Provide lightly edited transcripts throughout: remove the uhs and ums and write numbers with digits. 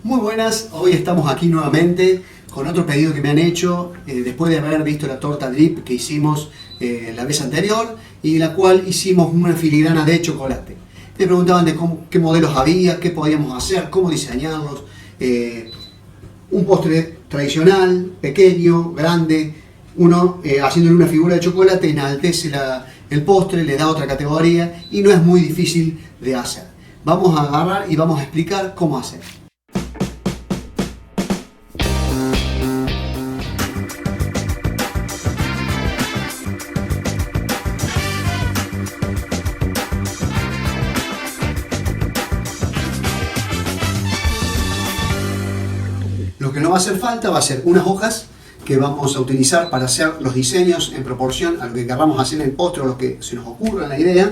Muy buenas, hoy estamos aquí nuevamente con otro pedido que me han hecho después de haber visto la torta drip que hicimos la vez anterior y la cual hicimos una filigrana de chocolate. Me preguntaban de qué modelos había, qué podíamos hacer, cómo diseñarlos. Un postre tradicional, pequeño, grande, uno haciéndole una figura de chocolate enaltece el postre, le da otra categoría y no es muy difícil de hacer. Vamos a agarrar y vamos a explicar cómo hacer. Lo que nos va a hacer falta va a ser unas hojas que vamos a utilizar para hacer los diseños en proporción a lo que queramos hacer en el postre o lo que se nos ocurra en la idea.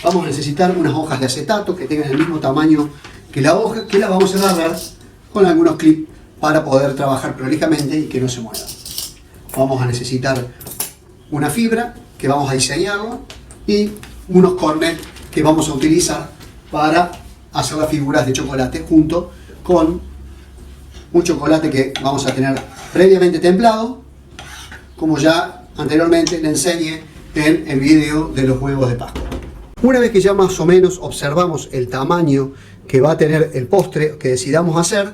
Vamos a necesitar unas hojas de acetato que tengan el mismo tamaño que la hoja, que la vamos a agarrar con algunos clips para poder trabajar prolijamente y que no se muevan. Vamos a necesitar una fibra que vamos a diseñarlo y unos cornets que vamos a utilizar para hacer las figuras de chocolate junto con un chocolate que vamos a tener previamente templado, como ya anteriormente le enseñé en el video de los huevos de Pascua. Una vez que ya más o menos observamos el tamaño que va a tener el postre que decidamos hacer,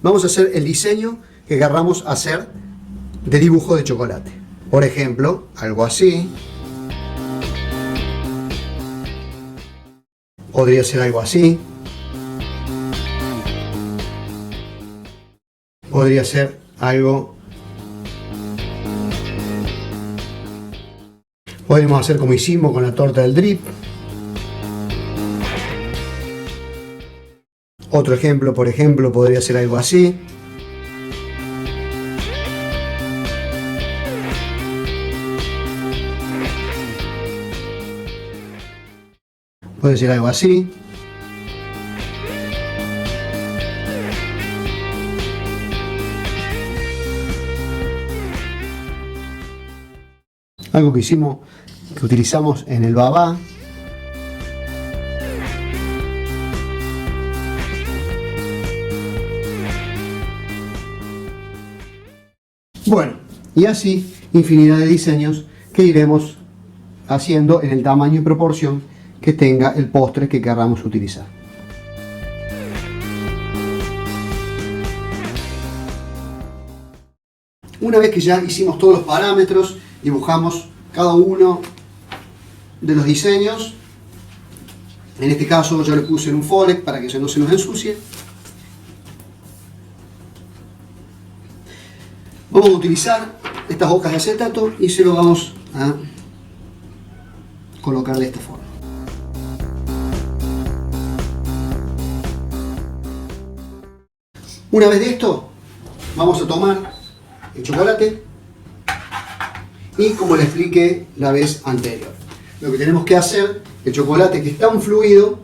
vamos a hacer el diseño que querramos hacer de dibujo de chocolate. Por ejemplo, algo así. Podría ser algo así. Podría ser algo. Podemos hacer como hicimos con la torta del drip. Otro ejemplo, por ejemplo, podría ser algo así. Puede ser algo así. Algo que hicimos, que utilizamos en el babá. Bueno, y así infinidad de diseños que iremos haciendo en el tamaño y proporción que tenga el postre que queramos utilizar. Una vez que ya hicimos todos los parámetros, dibujamos cada uno de los diseños. En este caso yo le puse en un forex para que no se nos ensucie. Vamos a utilizar estas hojas de acetato y se lo vamos a colocar de esta forma. Una vez de esto, vamos a tomar el chocolate y como le expliqué la vez anterior, lo que tenemos que hacer, el chocolate que está un fluido,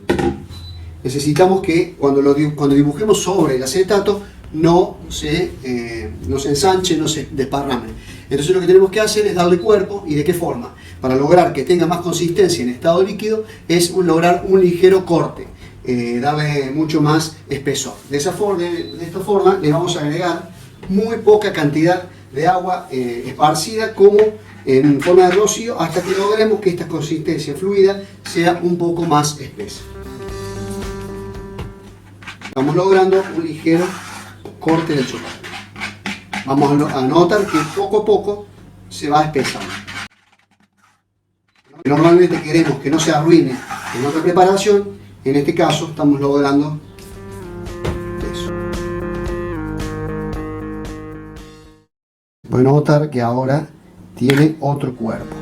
necesitamos que cuando dibujemos sobre el acetato no se ensanche, no se desparrame. Entonces lo que tenemos que hacer es darle cuerpo. ¿Y de qué forma? Para lograr que tenga más consistencia en estado líquido es lograr un ligero corte, darle mucho más espesor. De esta forma le vamos a agregar muy poca cantidad de agua esparcida como en forma de rocío hasta que logremos que esta consistencia fluida sea un poco más espesa. Estamos logrando un ligero corte del chocolate. Vamos a notar que poco a poco se va espesando. Normalmente queremos que no se arruine en otra preparación, en este caso estamos logrando eso. Voy a notar que ahora tiene otro cuerpo.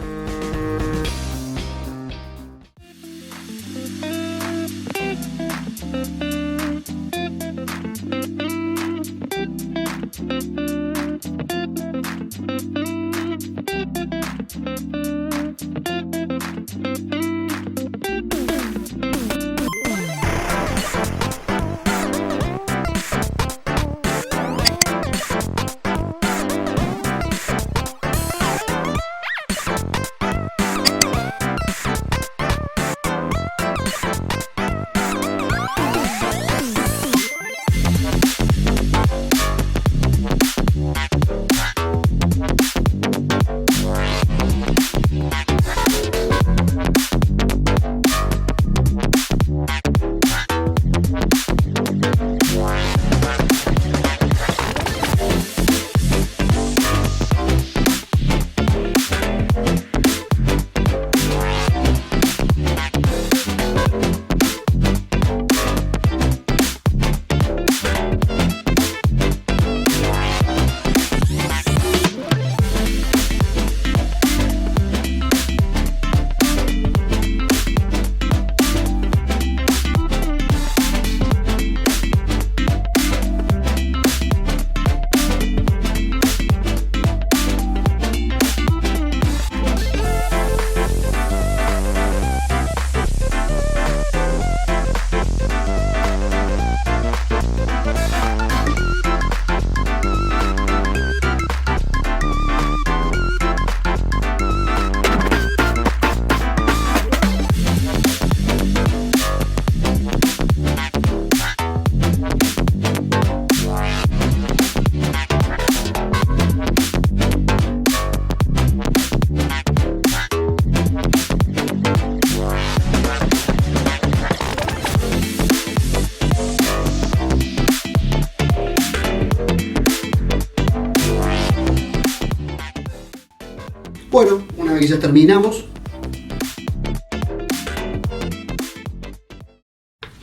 Bueno, una vez que ya terminamos,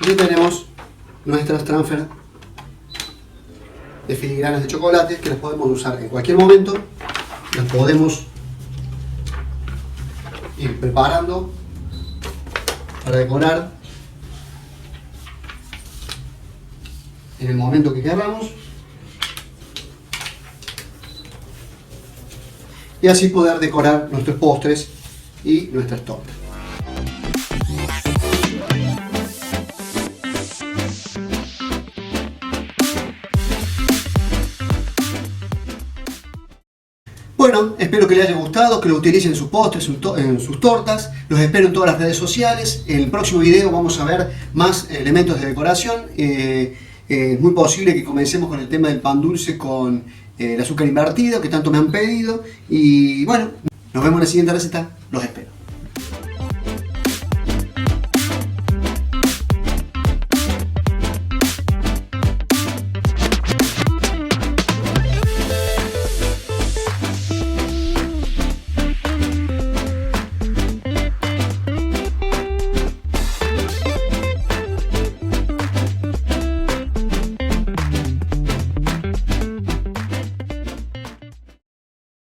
ya tenemos nuestras transfer de filigranas de chocolate que las podemos usar en cualquier momento. Las podemos ir preparando para decorar en el momento que queramos y así poder decorar nuestros postres y nuestras tortas. Bueno, espero que les haya gustado, que lo utilicen en sus postres, en sus tortas. Los espero en todas las redes sociales. En el próximo video vamos a ver más elementos de decoración. Es muy posible que comencemos con el tema del pan dulce con el azúcar invertido, que tanto me han pedido. Y bueno, nos vemos en la siguiente receta. Los espero.